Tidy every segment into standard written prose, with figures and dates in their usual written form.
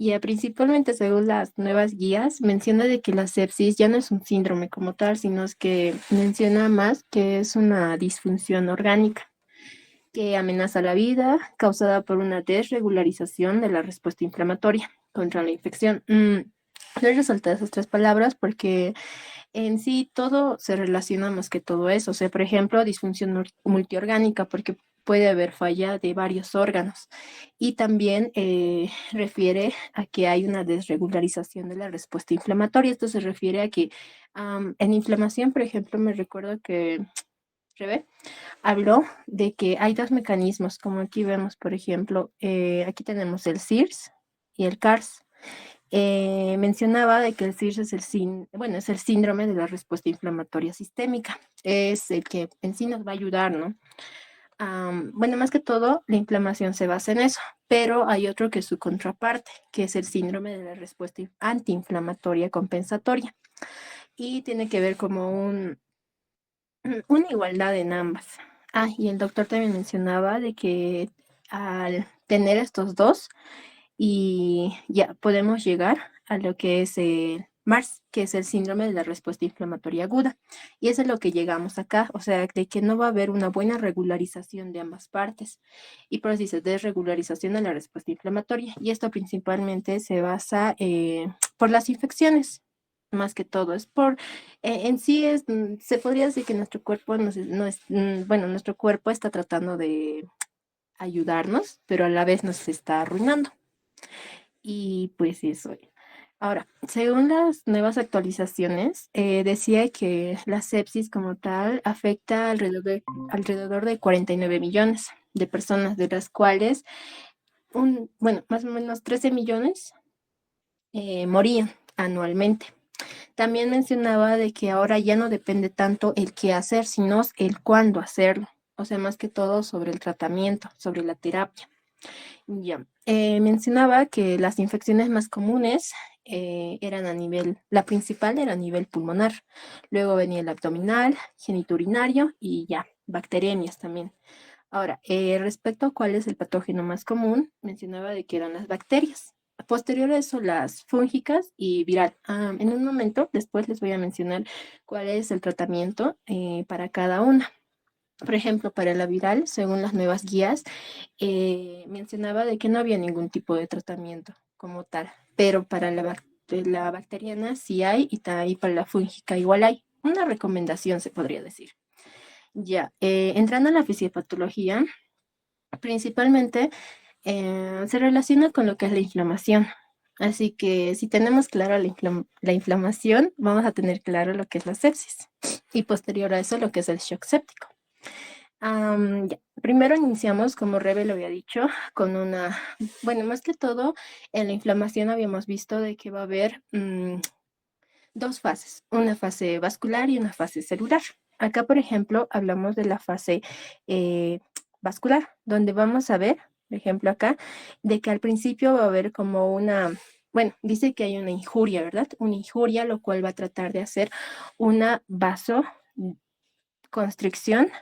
Y principalmente según las nuevas guías, menciona de que la sepsis ya no es un síndrome como tal, sino es que menciona más que es una disfunción orgánica que amenaza la vida causada por una desregularización de la respuesta inflamatoria contra la infección. Les resaltar esas tres palabras porque en sí todo se relaciona más que todo eso. O sea, por ejemplo, disfunción multiorgánica, porque puede haber falla de varios órganos. Y también refiere a que hay una desregularización de la respuesta inflamatoria. Esto se refiere a que en inflamación, por ejemplo, me recuerdo que Rebe habló de que hay dos mecanismos, como aquí vemos, por ejemplo, aquí tenemos el SIRS y el CARS. Mencionaba de que el SIRS es bueno, es el síndrome de la respuesta inflamatoria sistémica. Es el que en sí nos va a ayudar, ¿no? Bueno, más que todo, la inflamación se basa en eso, pero hay otro que es su contraparte, que es el síndrome de la respuesta antiinflamatoria compensatoria. Y tiene que ver como una igualdad en ambas. Y el doctor también mencionaba de que al tener estos dos, y ya podemos llegar a lo que es el MARS, que es el síndrome de la respuesta inflamatoria aguda. Y eso es lo que llegamos acá, o sea, de que no va a haber una buena regularización de ambas partes. Y por eso dice desregularización de la respuesta inflamatoria. Y esto principalmente se basa por las infecciones. Más que todo, es por, en sí es, se podría decir que nuestro cuerpo no es, bueno, nuestro cuerpo está tratando de ayudarnos, pero a la vez nos está arruinando. Y pues eso. Ahora, según las nuevas actualizaciones, decía que la sepsis como tal afecta alrededor de 49 millones de personas, de las cuales, bueno, más o menos 13 millones morían anualmente. También mencionaba de que ahora ya no depende tanto el qué hacer, sino el cuándo hacerlo. O sea, más que todo sobre el tratamiento, sobre la terapia. Ya. Mencionaba que las infecciones más comunes eran la principal era a nivel pulmonar. Luego venía el abdominal, geniturinario y ya, bacteriemias también. Ahora, respecto a cuál es el patógeno más común, mencionaba de que eran las bacterias. Posterior a eso, las fúngicas y viral. En un momento, después les voy a mencionar cuál es el tratamiento para cada una. Por ejemplo, para la viral, según las nuevas guías, mencionaba de que no había ningún tipo de tratamiento como tal, pero para la bacteriana sí hay y para la fúngica igual hay. Una recomendación se podría decir. Ya, entrando a la fisiopatología, principalmente se relaciona con lo que es la inflamación. Así que si tenemos clara la inflamación, vamos a tener claro lo que es la sepsis y posterior a eso lo que es el shock séptico. Ya. Primero iniciamos, como Rebe lo había dicho, con bueno, más que todo, en la inflamación habíamos visto de que va a haber dos fases, una fase vascular y una fase celular. Acá, por ejemplo, hablamos de la fase vascular, donde vamos a ver, por ejemplo, acá, de que al principio va a haber como bueno, dice que hay una injuria, ¿verdad? Una injuria, lo cual va a tratar de hacer una vasoconstricción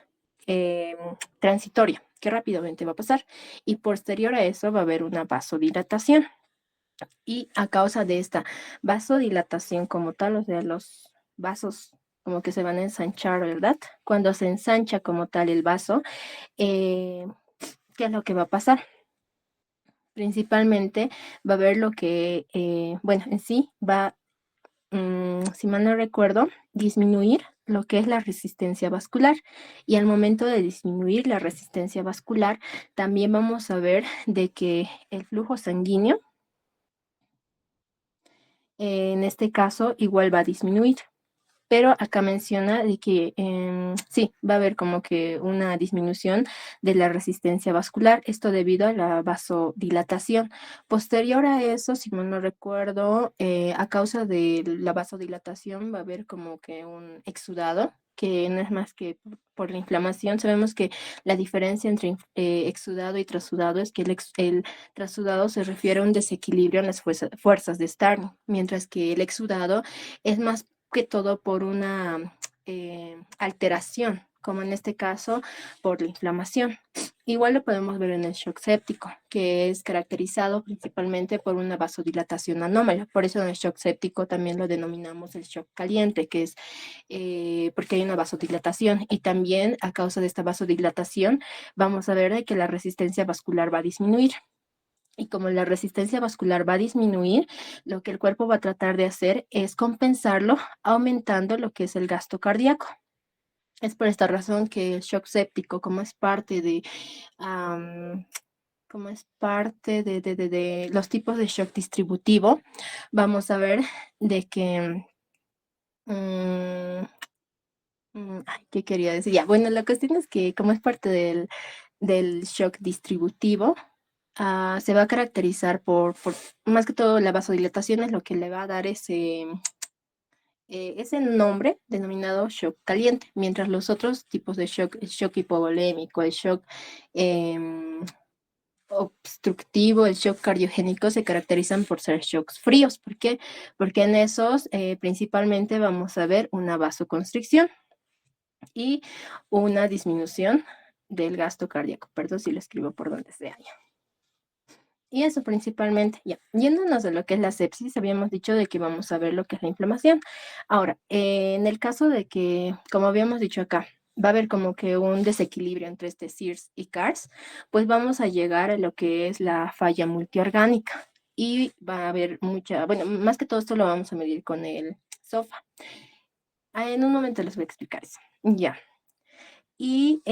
eh, transitoria, que rápidamente va a pasar. Y posterior a eso va a haber una vasodilatación. Y a causa de esta vasodilatación como tal, o sea, los vasos como que se van a ensanchar, ¿verdad? Cuando se ensancha como tal el vaso, eh, ¿qué es lo que va a pasar? Principalmente va a haber lo que, bueno, en sí va, si mal no recuerdo, disminuir lo que es la resistencia vascular. Y al momento de disminuir la resistencia vascular, también vamos a ver de que el flujo sanguíneo, en este caso, igual va a disminuir. Pero acá menciona de que sí, va a haber como que una disminución de la resistencia vascular, esto debido a la vasodilatación. Posterior a eso, si mal no recuerdo, a causa de la vasodilatación va a haber como que un exudado, que no es más que por la inflamación. Sabemos que la diferencia entre exudado y trasudado es que el trasudado se refiere a un desequilibrio en las fuerzas de Starling, mientras que el exudado es más que todo por una alteración como en este caso por la inflamación. Igual lo podemos ver en el shock séptico, que es caracterizado principalmente por una vasodilatación anómala. Por eso en el shock séptico también lo denominamos el shock caliente, que es porque hay una vasodilatación. Y también a causa de esta vasodilatación vamos a ver que la resistencia vascular va a disminuir. Y como la resistencia vascular va a disminuir, lo que el cuerpo va a tratar de hacer es compensarlo aumentando lo que es el gasto cardíaco. Es por esta razón que el shock séptico, como es parte de, de los tipos de shock distributivo, vamos a ver de que, ¿qué quería decir? Ya, bueno, la cuestión es que como es parte del shock distributivo, se va a caracterizar por, más que todo, la vasodilatación es lo que le va a dar ese nombre denominado shock caliente, mientras los otros tipos de shock, el shock hipovolémico, el shock obstructivo, el shock cardiogénico, se caracterizan por ser shocks fríos. ¿Por qué? Porque en esos principalmente vamos a ver una vasoconstricción y una disminución del gasto cardíaco. Perdón si lo escribo por donde sea. Y eso principalmente, ya. Yéndonos de lo que es la sepsis, habíamos dicho de que vamos a ver lo que es la inflamación. Ahora, en el caso de que, como habíamos dicho acá, va a haber como que un desequilibrio entre este SIRS y CARS, pues vamos a llegar a lo que es la falla multiorgánica. Y va a haber mucha, bueno, más que todo esto lo vamos a medir con el SOFA. En un momento les voy a explicar eso. Ya. Y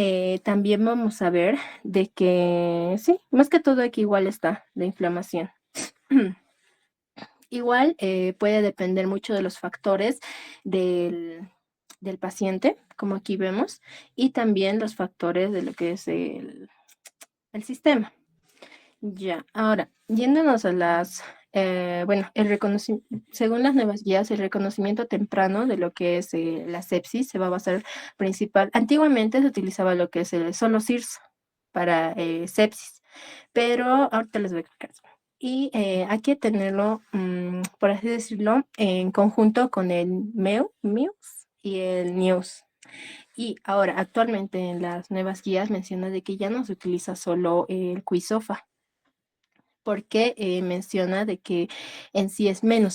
también vamos a ver de que, sí, más que todo aquí igual está la inflamación. Igual puede depender mucho de los factores del paciente, como aquí vemos, y también los factores de lo que es el sistema. Ya, ahora, yéndonos a bueno, según las nuevas guías, el reconocimiento temprano de lo que es la sepsis se va a basar antiguamente se utilizaba lo que es solo SIRS para sepsis, pero ahorita les voy a explicar eso. Y hay que tenerlo, por así decirlo, en conjunto con el MEUS y el NEWS. Y ahora, actualmente en las nuevas guías menciona de que ya no se utiliza solo el QISOFA, porque menciona de que en sí es menos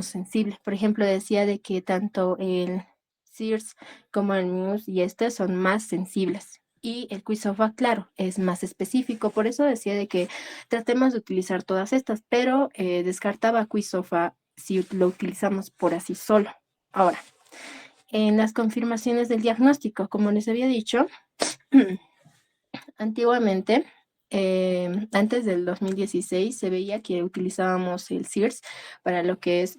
sensible. Por ejemplo, decía de que tanto el SIRS como el MUS y son más sensibles. Y el QISOFA, claro, es más específico. Por eso decía de que tratemos de utilizar todas estas, pero descartaba QISOFA si lo utilizamos por así solo. Ahora, en las confirmaciones del diagnóstico, como les había dicho, antiguamente, antes del 2016, se veía que utilizábamos el SIRS para lo que es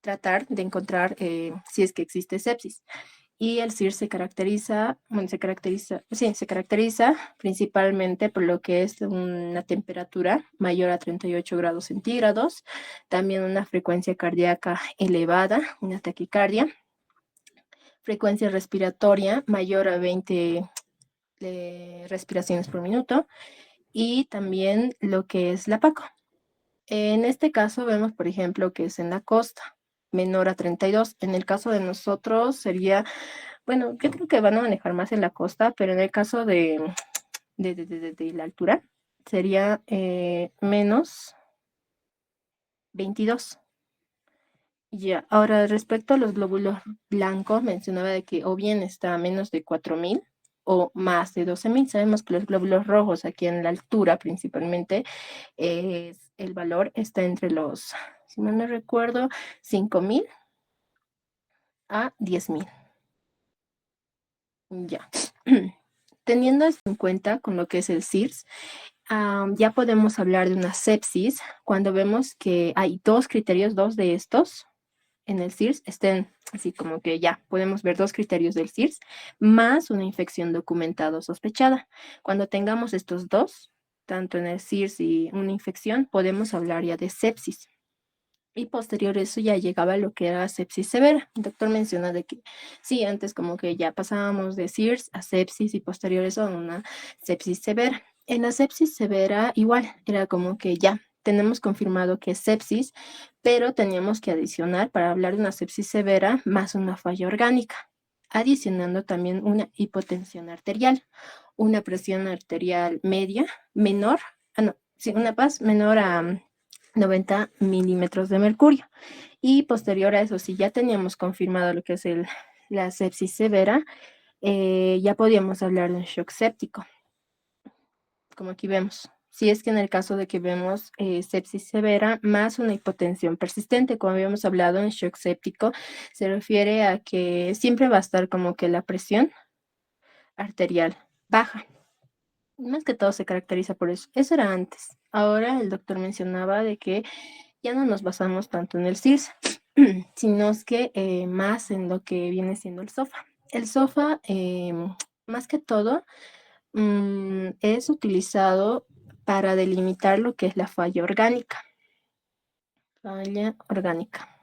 tratar de encontrar si es que existe sepsis. Y el SIRS se caracteriza principalmente por lo que es una temperatura mayor a 38 grados centígrados, también una frecuencia cardíaca elevada, una taquicardia, frecuencia respiratoria mayor a 20 respiraciones por minuto, y también lo que es la PACO. En este caso vemos, por ejemplo, que es en la costa, menor a 32. En el caso de nosotros sería, bueno, yo creo que van a manejar más en la costa, pero en el caso de la altura sería menos 22. Ya, ahora respecto a los glóbulos blancos, mencionaba de que o bien está a menos de 4.000 o más de 12.000. Sabemos que los glóbulos rojos aquí en la altura principalmente, el valor está entre los, si mal no recuerdo, 5.000 a 10.000. Ya. Teniendo esto en cuenta con lo que es el SIRS, ya podemos hablar de una sepsis cuando vemos que hay dos criterios, dos de estos en el SIRS estén así como que ya podemos ver dos criterios del SIRS más una infección documentada o sospechada. Cuando tengamos estos dos, tanto en el SIRS y una infección, podemos hablar ya de sepsis. Y posterior a eso ya llegaba lo que era sepsis severa. El doctor menciona de que sí, antes como que ya pasábamos de SIRS a sepsis y posterior a eso a una sepsis severa. En la sepsis severa igual, era como que ya tenemos confirmado que es sepsis, pero teníamos que adicionar para hablar de una sepsis severa más una falla orgánica. adicionando también una hipotensión arterial, una presión arterial media, menor, una paz menor a 90 milímetros de mercurio. Y posterior a eso, si ya teníamos confirmado lo que es la sepsis severa, ya podíamos hablar de un shock séptico, como aquí vemos. Si es que en el caso de que vemos sepsis severa más una hipotensión persistente, como habíamos hablado en shock séptico, se refiere a que siempre va a estar como que la presión arterial baja. Más que todo se caracteriza por eso. Eso era antes. Ahora el doctor mencionaba de que ya no nos basamos tanto en el CIRS, sino es que más en lo que viene siendo el SOFA. El SOFA, más que todo, es utilizado para delimitar lo que es la falla orgánica. Falla orgánica.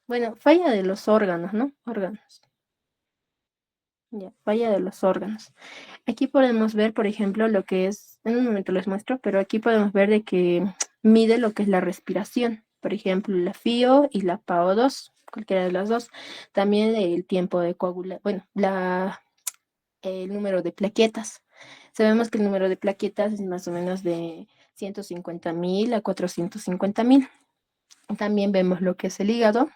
Bueno, falla de los órganos, ¿no? Órganos. Ya, falla de los órganos. Aquí podemos ver, por ejemplo, lo que es, en un momento les muestro, pero aquí podemos ver de que mide lo que es la respiración. Por ejemplo, la FIO y la PAO2, cualquiera de las dos. También el tiempo de coagulación, bueno, el número de plaquetas. Sabemos que el número de plaquetas es más o menos de 150.000 a 450.000. También vemos lo que es el hígado,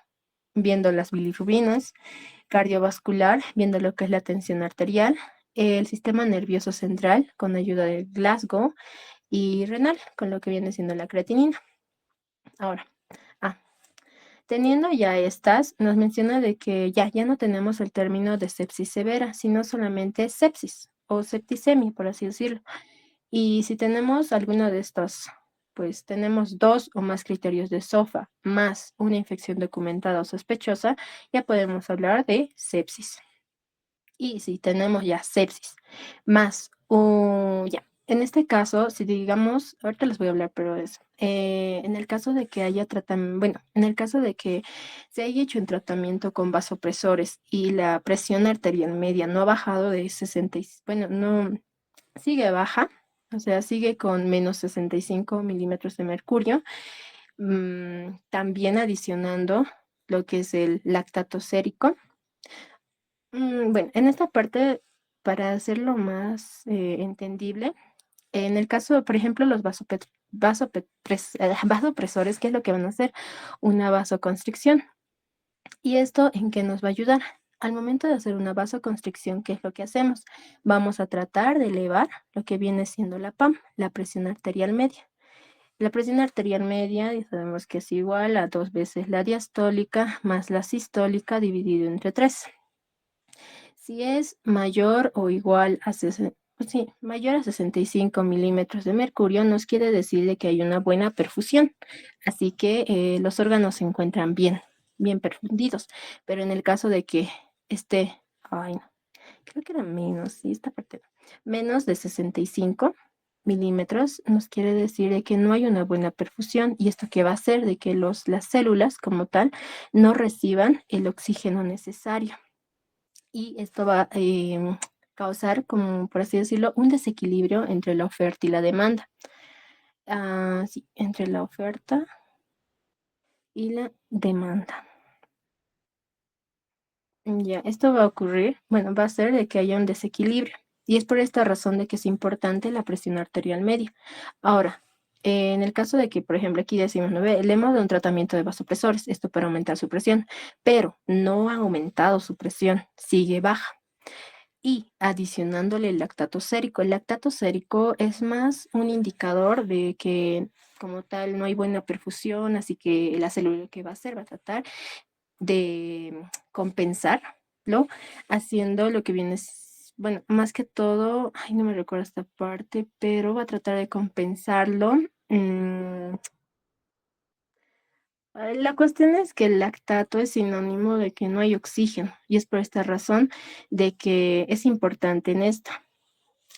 viendo las bilirrubinas, cardiovascular, viendo lo que es la tensión arterial, el sistema nervioso central con ayuda del Glasgow y renal con lo que viene siendo la creatinina. Ahora, teniendo ya estas, nos menciona de que ya no tenemos el término de sepsis severa, sino solamente sepsis o septicemia, por así decirlo. Y si tenemos alguno de estos, pues tenemos 2 o más criterios de SOFA más una infección documentada o sospechosa, ya podemos hablar de sepsis. Y si tenemos ya sepsis más ya, en este caso, si digamos, ahorita les voy a hablar, pero eso, en el caso de que haya tratamiento, bueno, en el caso de que se haya hecho un tratamiento con vasopresores y la presión arterial media no ha bajado de 60, bueno, no, sigue baja, o sea, sigue con menos 65 milímetros de mercurio, también adicionando lo que es el lactato sérico. Bueno, en esta parte, para hacerlo más entendible, en el caso, por ejemplo, los vasopresores, ¿qué es lo que van a hacer? Una vasoconstricción. ¿Y esto en qué nos va a ayudar? Al momento de hacer una vasoconstricción, ¿qué es lo que hacemos? Vamos a tratar de elevar lo que viene siendo la PAM, la presión arterial media. La presión arterial media, ya sabemos que es igual a 2 veces la diastólica más la sistólica dividido entre 3. Si es mayor o igual a, mayor a 65 milímetros de mercurio, nos quiere decir de que hay una buena perfusión. Así que los órganos se encuentran bien perfundidos. Pero en el caso de que esté, ay, no, creo que era menos, sí, esta parte, menos de 65 milímetros, nos quiere decir de que no hay una buena perfusión. Y esto que va a hacer de que las células como tal no reciban el oxígeno necesario. Y esto va a causar, como por así decirlo, un desequilibrio entre la oferta y la demanda. Sí, entre la oferta y la demanda. Ya, esto va a ocurrir, bueno, va a ser de que haya un desequilibrio. Y es por esta razón de que es importante la presión arterial media. Ahora, en el caso de que, por ejemplo, aquí decimos, ¿no ve? Le hemos dado un tratamiento de vasopresores, esto para aumentar su presión, pero no ha aumentado su presión, sigue baja. Y adicionándole el lactato sérico. El lactato sérico es más un indicador de que como tal no hay buena perfusión, así que la célula que va a hacer va a tratar de compensarlo haciendo lo que viene, bueno, más que todo, ay, no me recuerdo esta parte, pero va a tratar de compensarlo. La cuestión es que el lactato es sinónimo de que no hay oxígeno y es por esta razón de que es importante en esto.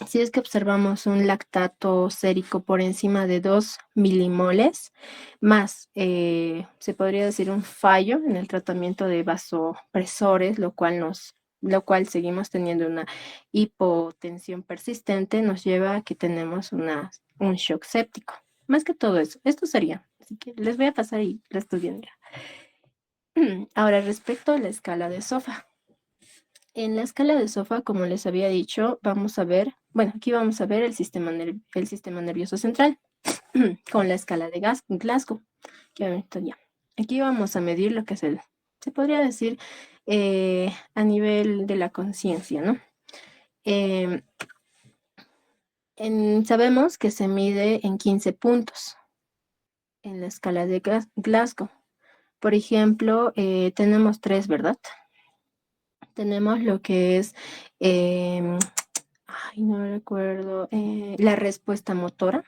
Si es que observamos un lactato sérico por encima de 2 milimoles, más se podría decir un fallo en el tratamiento de vasopresores, lo cual seguimos teniendo una hipotensión persistente, nos lleva a que tenemos un shock séptico. Más que todo eso, esto sería. Así que les voy a pasar y lo estudian ya. Ahora, respecto a la escala de SOFA. En la escala de SOFA, como les había dicho, vamos a ver, bueno, aquí vamos a ver el sistema nervioso central con la escala de Glasgow. Que ahorita ya. Aquí vamos a medir lo que es se podría decir, a nivel de la conciencia, ¿no? Em, sabemos que se mide en 15 puntos en la escala de Glasgow. Por ejemplo, tenemos tres, ¿verdad? Tenemos lo que es, ay, no recuerdo, la respuesta motora.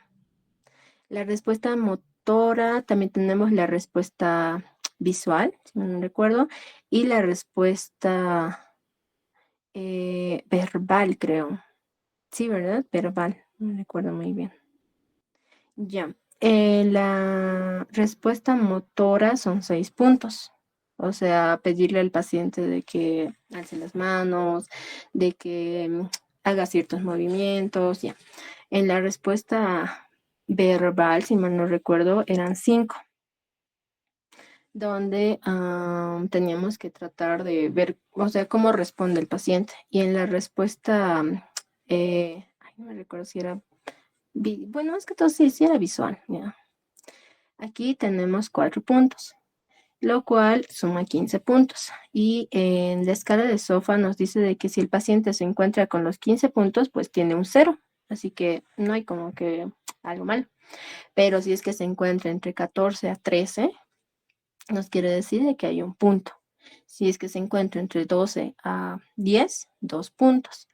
La respuesta motora, también tenemos la respuesta visual, si no recuerdo, y la respuesta verbal, creo. Sí, ¿verdad? Verbal, no recuerdo muy bien. Ya. La respuesta motora son 6 puntos. O sea, pedirle al paciente de que alce las manos, de que haga ciertos movimientos, ya. En la respuesta verbal, si mal no recuerdo, eran 5, donde teníamos que tratar de ver, o sea, cómo responde el paciente. Y en la respuesta, ay, no me recuerdo si era, bueno, es que todo sí era visual, ya. Aquí tenemos 4 puntos, lo cual suma 15 puntos. Y en la escala de SOFA nos dice de que si el paciente se encuentra con los 15 puntos, pues tiene un 0. Así que no hay como que algo malo. Pero si es que se encuentra entre 14 a 13, nos quiere decir de que hay un punto. Si es que se encuentra entre 12 a 10, 2 puntos.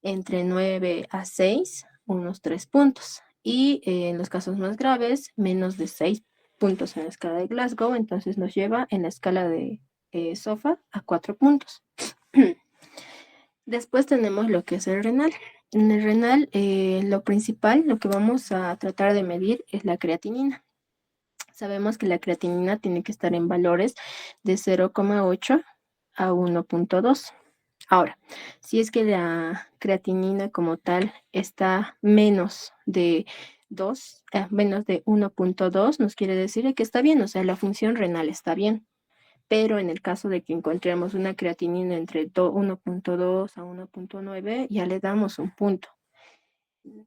Entre 9 a 6, unos 3 puntos. Y en los casos más graves, menos de 6 puntos en la escala de Glasgow, entonces nos lleva en la escala de SOFA a 4 puntos. Después tenemos lo que es el renal. En el renal, lo principal, lo que vamos a tratar de medir es la creatinina. Sabemos que la creatinina tiene que estar en valores de 0,8 a 1,2. Ahora, si es que la creatinina como tal está menos de 2, menos de 1,2, nos quiere decir que está bien, o sea, la función renal está bien. Pero en el caso de que encontremos una creatinina entre 1,2 a 1,9, ya le damos un punto.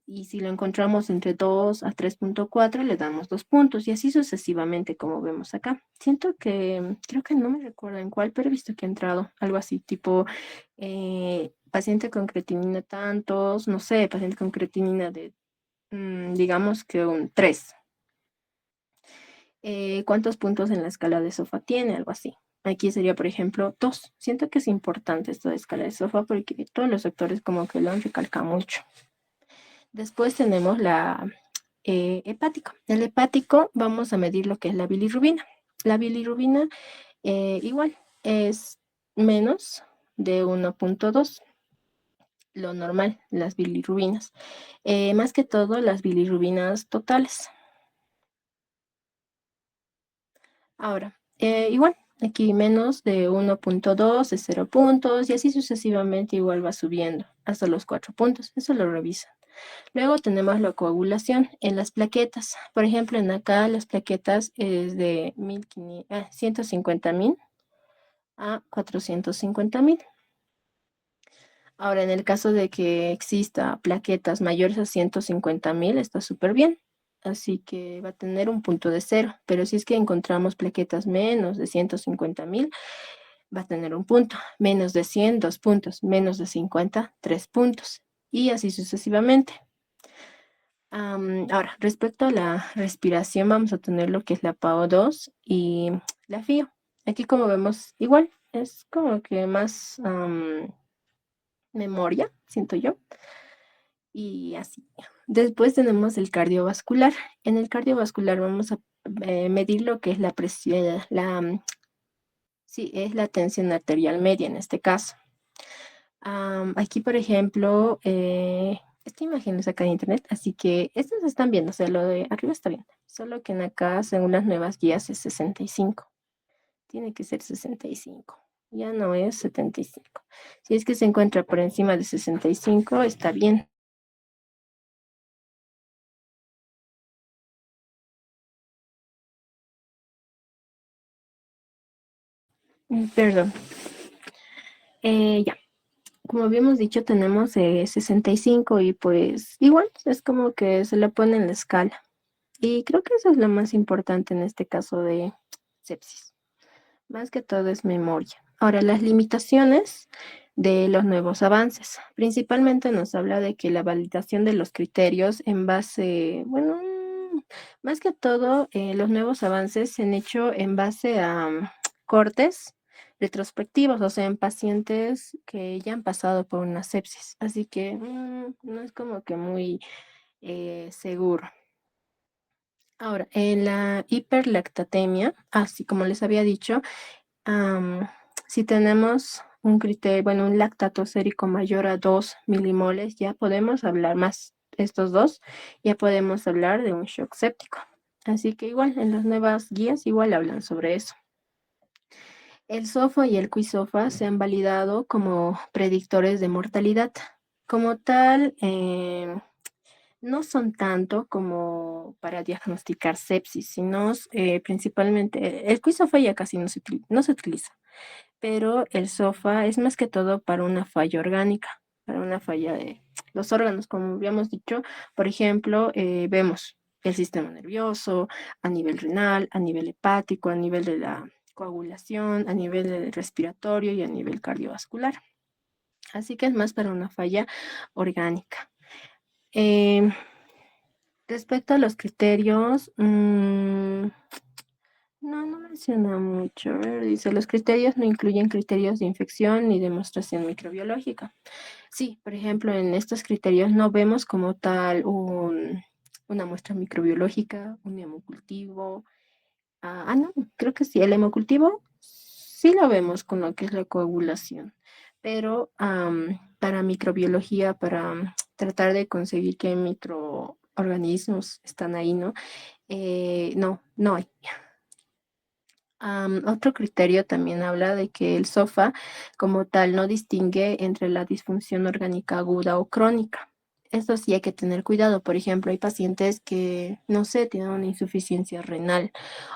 Y si lo encontramos entre 2 a 3,4, le damos 2 puntos y así sucesivamente, como vemos acá. Siento que, creo que no me recuerdo en cuál, pero he visto que ha entrado algo así, tipo paciente con creatinina tantos, no sé, paciente con creatinina de, digamos que un 3. ¿Cuántos puntos en la escala de SOFA tiene? Algo así. Aquí sería, por ejemplo, 2. Siento que es importante esto de escala de SOFA porque todos los sectores como que lo han recalcado mucho. Después tenemos la hepático. El hepático vamos a medir lo que es la bilirrubina. La bilirrubina igual es menos de 1,2, lo normal, las bilirrubinas. Más que todo las bilirrubinas totales. Ahora, igual, aquí menos de 1,2 es 0 puntos y así sucesivamente igual va subiendo hasta los 4 puntos. Eso lo revisan. Luego tenemos la coagulación en las plaquetas. Por ejemplo, en acá las plaquetas es de 150.000 a 450.000. Ahora, en el caso de que exista plaquetas mayores a 150.000, está súper bien. Así que va a tener un punto de 0. Pero si es que encontramos plaquetas menos de 150.000, va a tener un punto. Menos de 100, 2 puntos. Menos de 50, 3 puntos. Y así sucesivamente. Ahora, respecto a la respiración, vamos a tener lo que es la PAO2 y la FIO. Aquí, como vemos, igual es como que más memoria, siento yo. Y así. Después tenemos el cardiovascular. En el cardiovascular vamos a medir lo que es la presión, sí, es la tensión arterial media en este caso. Aquí, por ejemplo, esta imagen es acá en internet, así que estas están bien, o sea, lo de arriba está bien, solo que en acá, según las nuevas guías, es 65. Tiene que ser 65, ya no es 75. Si es que se encuentra por encima de 65, está bien. Perdón. Ya. como habíamos dicho, tenemos 65 y pues igual es como que se le pone en la escala. Y creo que eso es lo más importante en este caso de sepsis. Más que todo es memoria. Ahora, las limitaciones de los nuevos avances. Principalmente nos habla de que la validación de los criterios en base, bueno, más que todo, los nuevos avances se han hecho en base a cortes retrospectivos, o sea, en pacientes que ya han pasado por una sepsis. Así que no es como que muy seguro. Ahora, en la hiperlactatemia, así como les había dicho, Am, si tenemos un criterio, bueno, un lactato sérico mayor a 2 milimoles, ya podemos hablar más, estos dos, ya podemos hablar de un shock séptico. Así que igual, en las nuevas guías igual hablan sobre eso. El SOFA y el QI-SOFA se han validado como predictores de mortalidad. Como tal, no son tanto como para diagnosticar sepsis, sino principalmente, el QI-SOFA ya casi no se utiliza, pero el SOFA es más que todo para una falla orgánica, para una falla de los órganos, como habíamos dicho. Por ejemplo, vemos el sistema nervioso a nivel renal, a nivel hepático, a nivel de la coagulación, a nivel del respiratorio y a nivel cardiovascular. Así que es más para una falla orgánica. Em, Respecto a los criterios, no menciona mucho. A ver, dice, los criterios no incluyen criterios de infección ni demostración microbiológica. Sí, por ejemplo, en estos criterios no vemos como tal una muestra microbiológica, un hemocultivo. No, creo que sí, el hemocultivo sí lo vemos con lo que es la coagulación, pero para microbiología, para tratar de conseguir qué microorganismos están ahí, ¿no? No hay. Otro criterio también habla de que el SOFA como tal no distingue entre la disfunción orgánica aguda o crónica. Esto sí hay que tener cuidado. Por ejemplo, hay pacientes que, no sé, tienen una insuficiencia renal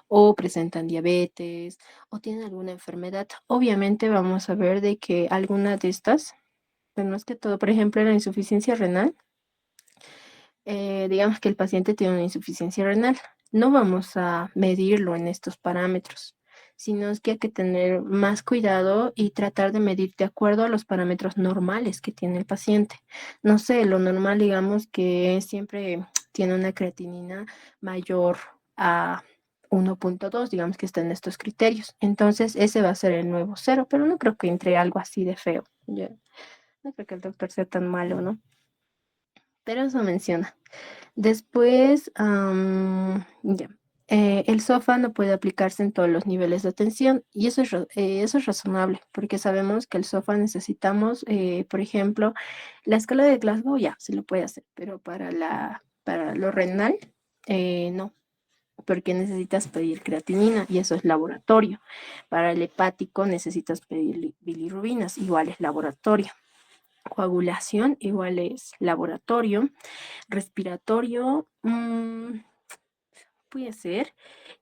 o presentan diabetes o tienen alguna enfermedad. Obviamente vamos a ver de que alguna de estas, pero más que todo, por ejemplo, la insuficiencia renal, digamos que el paciente tiene una insuficiencia renal. No vamos a medirlo en estos parámetros, sino es que hay que tener más cuidado y tratar de medir de acuerdo a los parámetros normales que tiene el paciente. No sé, lo normal, digamos que siempre tiene una creatinina mayor a 1,2, digamos que está en estos criterios. Entonces, ese va a ser el nuevo cero, pero no creo que entre algo así de feo. No creo que el doctor sea tan malo, ¿no? Pero eso menciona. Después, ya. El SOFA no puede aplicarse en todos los niveles de atención y eso es razonable porque sabemos que el SOFA necesitamos, por ejemplo, la escala de Glasgow ya se lo puede hacer, pero para lo renal, no, porque necesitas pedir creatinina y eso es laboratorio. Para el hepático necesitas pedir bilirrubinas, igual es laboratorio. Coagulación, igual es laboratorio. Respiratorio, puede ser.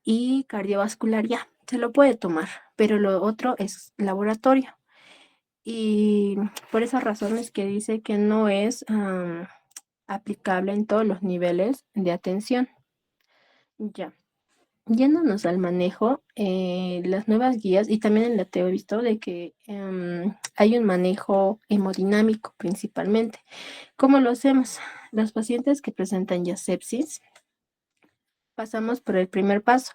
Y cardiovascular ya, se lo puede tomar, pero lo otro es laboratorio. Y por esas razones que dice que no es aplicable en todos los niveles de atención. Ya. Yéndonos al manejo, las nuevas guías, y también en la TEO he visto de que hay un manejo hemodinámico principalmente. ¿Cómo lo hacemos? Los pacientes que presentan ya sepsis, pasamos por el primer paso,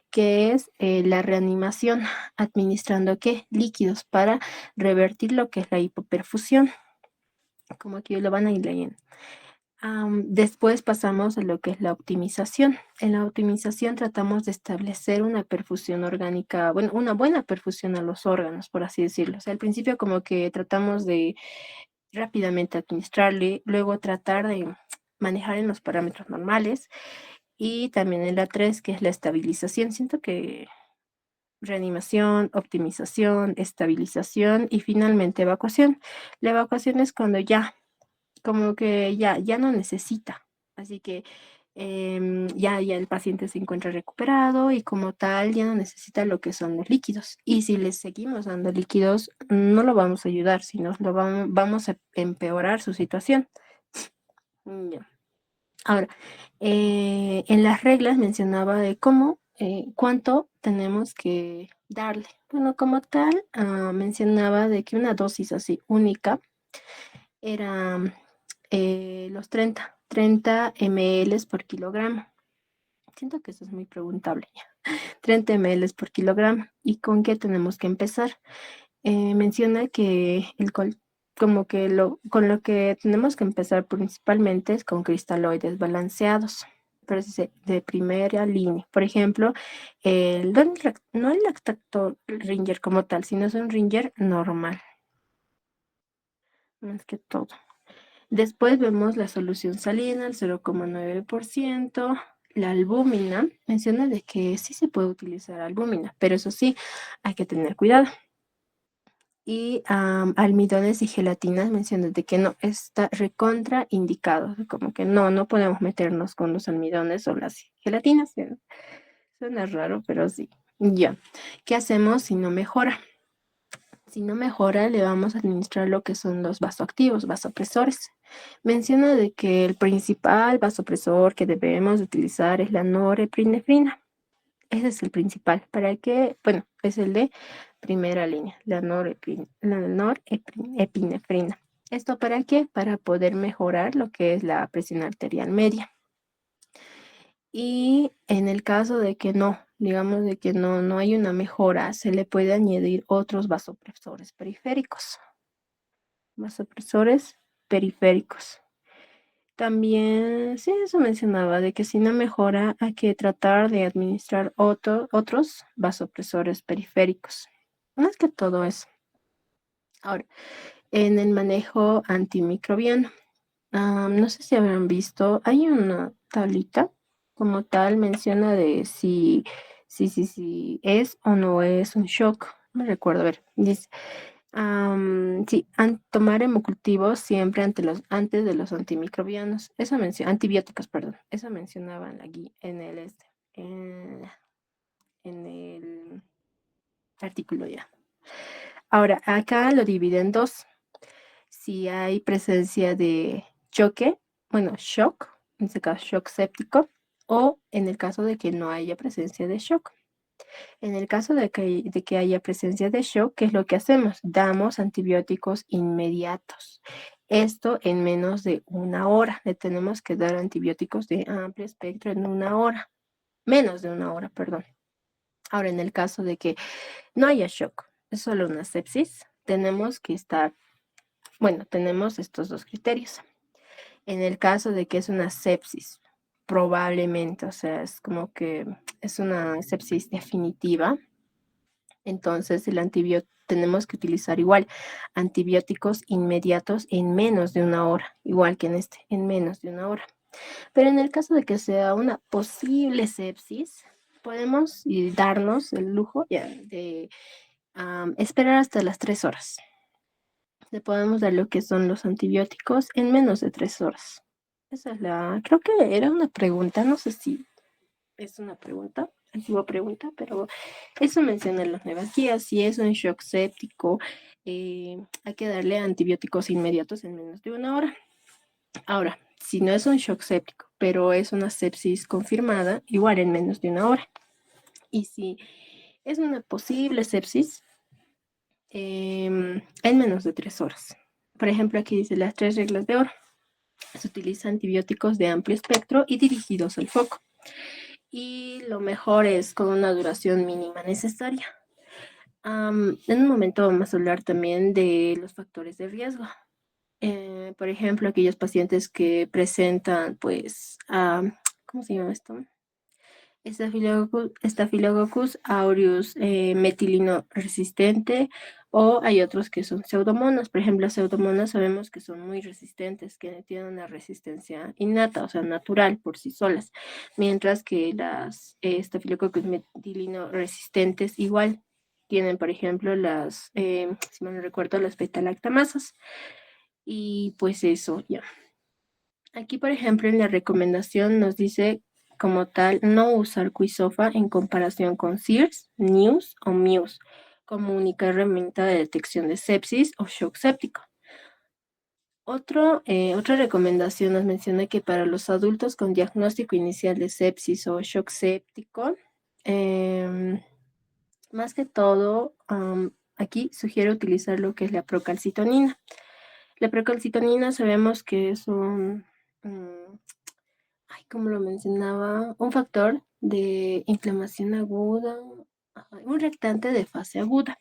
que es la reanimación, administrando ¿qué? Líquidos para revertir lo que es la hipoperfusión, como aquí lo van a ir leyendo. Después pasamos a lo que es la optimización. En la optimización tratamos de establecer una perfusión orgánica, bueno, una buena perfusión a los órganos, por así decirlo. O sea, al principio como que tratamos de rápidamente administrarle, luego tratar de manejar en los parámetros normales y también en la 3 que es la estabilización. Siento que reanimación, optimización, estabilización y finalmente evacuación. La evacuación es cuando ya, como que ya no necesita. Así que ya el paciente se encuentra recuperado y como tal ya no necesita lo que son los líquidos. Y si le seguimos dando líquidos, no lo vamos a ayudar, sino vamos a empeorar su situación. Ya. Ahora, en las reglas mencionaba de cuánto tenemos que darle. Bueno, como tal, mencionaba de que una dosis así única era los 30 ml por kilogramo. Siento que eso es muy preguntable ya. 30 ml por kilogramo. ¿Y con qué tenemos que empezar? Menciona que como que con lo que tenemos que empezar principalmente es con cristaloides balanceados, pero es de primera línea. Por ejemplo, no el lactato Ringer como tal, sino es un Ringer normal, más que todo. Después vemos la solución salina, el 0,9%. La albúmina, menciona de que sí se puede utilizar albúmina, pero eso sí, hay que tener cuidado. Y almidones y gelatinas mencionan de que no, está recontra indicado, como que no podemos meternos con los almidones o las gelatinas. Suena raro, pero sí. Ya. ¿Qué hacemos si no mejora? Si no mejora, le vamos a administrar lo que son los vasoactivos, vasopresores. Menciona de que el principal vasopresor que debemos utilizar es la norepinefrina. Ese es el principal. ¿Para qué? Bueno, es el de primera línea, la norepinefrina. ¿Esto para qué? Para poder mejorar lo que es la presión arterial media. Y en el caso de que no, digamos de que no hay una mejora, se le puede añadir otros vasopresores periféricos. Vasopresores periféricos. También, sí, eso mencionaba, de que si no mejora, hay que tratar de administrar otros vasopresores periféricos. Más que todo eso. Ahora, en el manejo antimicrobiano, no sé si habrán visto, hay una tablita como tal, menciona de si es o no es un shock. No recuerdo, a ver, dice. Sí, tomar hemocultivos siempre antes de los antimicrobianos. Eso antibióticos, perdón. Eso mencionaban aquí en el artículo ya. Ahora, acá lo divide en dos. Si hay presencia de choque, bueno, shock, en este caso shock séptico, o en el caso de que no haya presencia de shock. En el caso de que haya presencia de shock, ¿qué es lo que hacemos? Damos antibióticos inmediatos. Esto en menos de una hora. Le tenemos que dar antibióticos de amplio espectro en una hora. Menos de una hora, perdón. Ahora, en el caso de que no haya shock, es solo una sepsis, tenemos estos dos criterios. En el caso de que es una sepsis, probablemente, o sea, es como que es una sepsis definitiva. Entonces, tenemos que utilizar igual antibióticos inmediatos en menos de una hora, igual que en menos de una hora. Pero en el caso de que sea una posible sepsis, podemos darnos el lujo de esperar hasta las 3 horas. Le podemos dar lo que son los antibióticos en menos de 3 horas. Creo que era una pregunta, no sé si es una antigua pregunta, pero eso menciona las nuevas guías. Si es un shock séptico, hay que darle antibióticos inmediatos en menos de una hora. Ahora, si no es un shock séptico, pero es una sepsis confirmada, igual en menos de una hora. Y si es una posible sepsis, en menos de 3 horas. Por ejemplo, aquí dice las 3 reglas de oro. Se utilizan antibióticos de amplio espectro y dirigidos al foco. Y lo mejor es con una duración mínima necesaria. En un momento vamos a hablar también de los factores de riesgo. Por ejemplo, aquellos pacientes que presentan, pues, ¿cómo se llama esto? Staphylococcus aureus metilino resistente, o hay otros que son pseudomonas. Por ejemplo, las pseudomonas sabemos que son muy resistentes, que tienen una resistencia innata, o sea, natural por sí solas, mientras que las Staphylococcus metilino resistentes igual tienen, por ejemplo, si mal no recuerdo, las beta-lactamasas. Y pues eso, ya. Aquí, por ejemplo, en la recomendación nos dice como tal no usar Quisofa en comparación con SIRS, NEWS o MUSE como única herramienta de detección de sepsis o shock séptico. Otra recomendación nos menciona que para los adultos con diagnóstico inicial de sepsis o shock séptico, más que todo, aquí sugiere utilizar lo que es la procalcitonina. La procalcitonina sabemos que es como lo mencionaba, un factor de inflamación aguda, un reactante de fase aguda.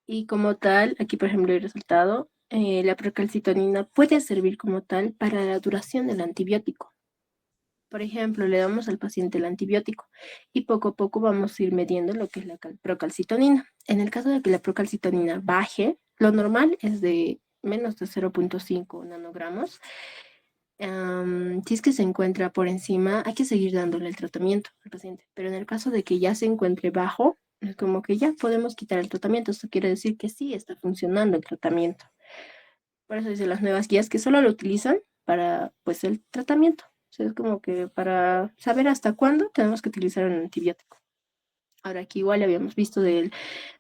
Y como tal, aquí por ejemplo el resultado, la procalcitonina puede servir como tal para la duración del antibiótico. Por ejemplo, le damos al paciente el antibiótico y poco a poco vamos a ir midiendo lo que es la procalcitonina. En el caso de que la procalcitonina baje, lo normal es de menos de 0.5 nanogramos. Si es que se encuentra por encima, hay que seguir dándole el tratamiento al paciente. Pero en el caso de que ya se encuentre bajo, es como que ya podemos quitar el tratamiento. Esto quiere decir que sí está funcionando el tratamiento. Por eso dice las nuevas guías que solo lo utilizan para pues el tratamiento. O sea, es como que para saber hasta cuándo tenemos que utilizar un antibiótico. Ahora aquí igual habíamos visto del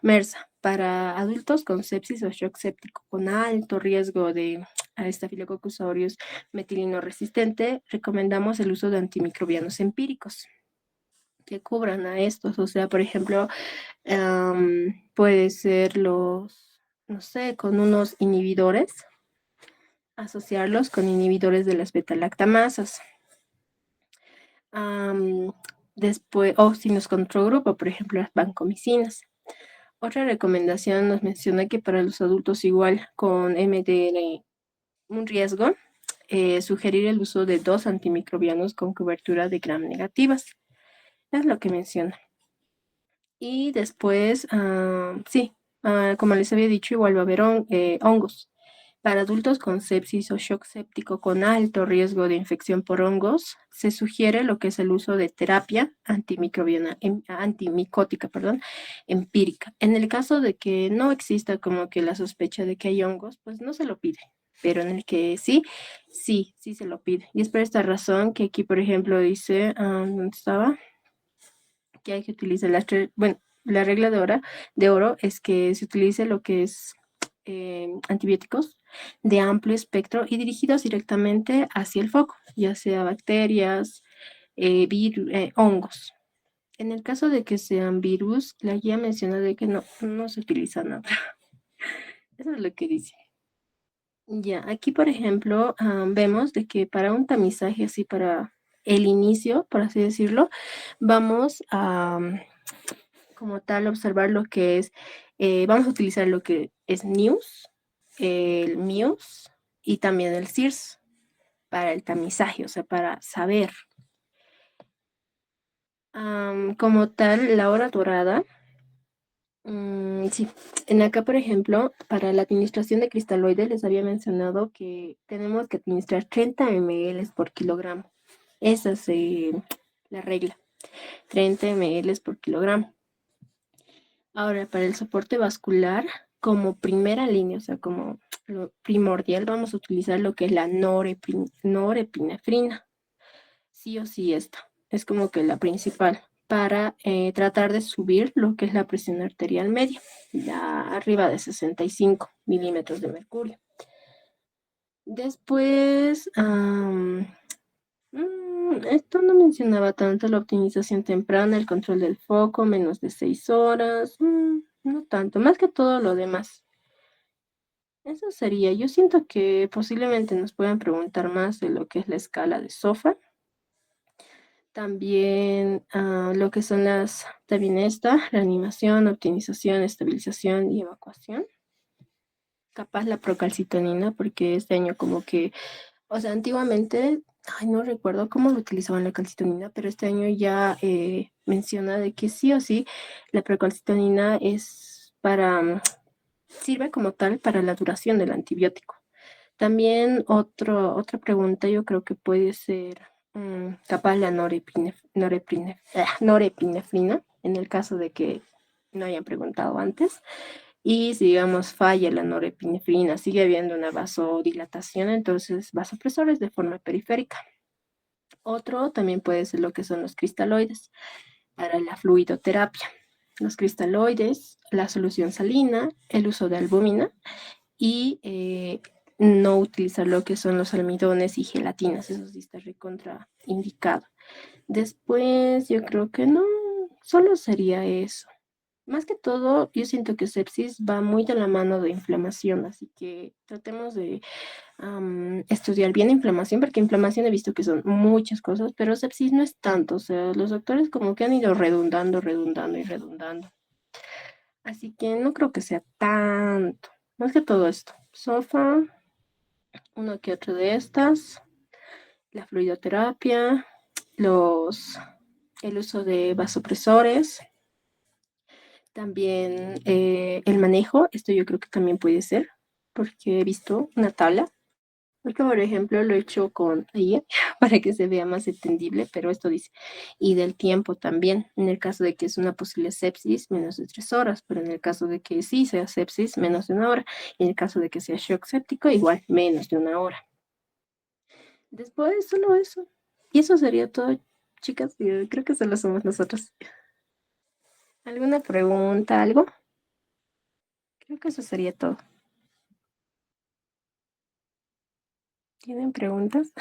MERSA para adultos con sepsis o shock séptico con alto riesgo de Staphylococcus aureus metilino resistente, recomendamos el uso de antimicrobianos empíricos que cubran a estos. O sea, por ejemplo, puede ser no sé, con unos inhibidores, asociarlos con inhibidores de las beta-lactamasas. Después, o si nos contra grupo, por ejemplo, las vancomicinas. Otra recomendación nos menciona que para los adultos igual con MDR un riesgo, sugerir el uso de 2 antimicrobianos con cobertura de gram negativas. Es lo que menciona. Y después, sí, como les había dicho, igual va a haber hongos. Para adultos con sepsis o shock séptico con alto riesgo de infección por hongos, se sugiere lo que es el uso de terapia antimicótica, empírica. En el caso de que no exista como que la sospecha de que hay hongos, pues no se lo pide. Pero en el que sí, sí se lo pide. Y es por esta razón que aquí, por ejemplo, dice, ¿dónde estaba? Que hay que utilizar la regla de oro es que se utilice lo que es antibióticos de amplio espectro y dirigidos directamente hacia el foco, ya sea bacterias, hongos. En el caso de que sean virus, la guía menciona de que no se utiliza nada. Eso es lo que dice. Ya, aquí por ejemplo vemos de que para un tamizaje así para el inicio, por así decirlo, vamos a como tal observar lo que es, vamos a utilizar lo que es News, el MUSE y también el SIRS para el tamizaje, o sea, para saber. Como tal, la hora dorada, sí, en acá, por ejemplo, para la administración de cristaloides les había mencionado que tenemos que administrar 30 ml por kilogramo. Esa es la regla, 30 ml por kilogramo. Ahora, para el soporte vascular, como primera línea, o sea, como lo primordial, vamos a utilizar lo que es la norepinefrina. Sí o sí esta. Es como que la principal para tratar de subir lo que es la presión arterial media, ya arriba de 65 milímetros de mercurio. Después, esto no mencionaba tanto la optimización temprana, el control del foco, menos de 6 horas, no tanto, más que todo lo demás. Eso sería, yo siento que posiblemente nos puedan preguntar más de lo que es la escala de SOFA. También lo que son también reanimación, optimización, estabilización y evacuación. Capaz la procalcitonina, porque este año como que, o sea, antiguamente, no recuerdo cómo lo utilizaban la calcitonina, pero este año ya menciona de que sí o sí la procalcitonina es sirve como tal para la duración del antibiótico. También otra pregunta yo creo que puede ser capaz la norepinefrina, en el caso de que no hayan preguntado antes. Y si, digamos, falla la norepinefrina, sigue habiendo una vasodilatación, entonces vasopresores de forma periférica. Otro también puede ser lo que son los cristaloides para la fluidoterapia. Los cristaloides, la solución salina, el uso de albúmina y no utilizar lo que son los almidones y gelatinas. Eso sí está recontraindicado. Después, yo creo que no, solo sería eso. Más que todo, yo siento que sepsis va muy de la mano de inflamación, así que tratemos de estudiar bien inflamación, porque inflamación he visto que son muchas cosas, pero sepsis no es tanto, o sea, los doctores como que han ido redundando, redundando y redundando. Así que no creo que sea tanto. Más que todo esto, sofa, uno que otro de estas, la fluidoterapia, los, el uso de vasopresores, también el manejo, esto yo creo que también puede ser, porque he visto una tabla. Porque, por ejemplo, lo he hecho con IA para que se vea más entendible, pero esto dice, y del tiempo también, en el caso de que es una posible sepsis, menos de 3 horas, pero en el caso de que sí sea sepsis, menos de 1 hora, y en el caso de que sea shock séptico, igual, menos de 1 hora. Después, solo eso. Y eso sería todo, chicas, yo creo que solo somos nosotros. ¿Alguna pregunta, algo? Creo que eso sería todo. ¿Tienen preguntas?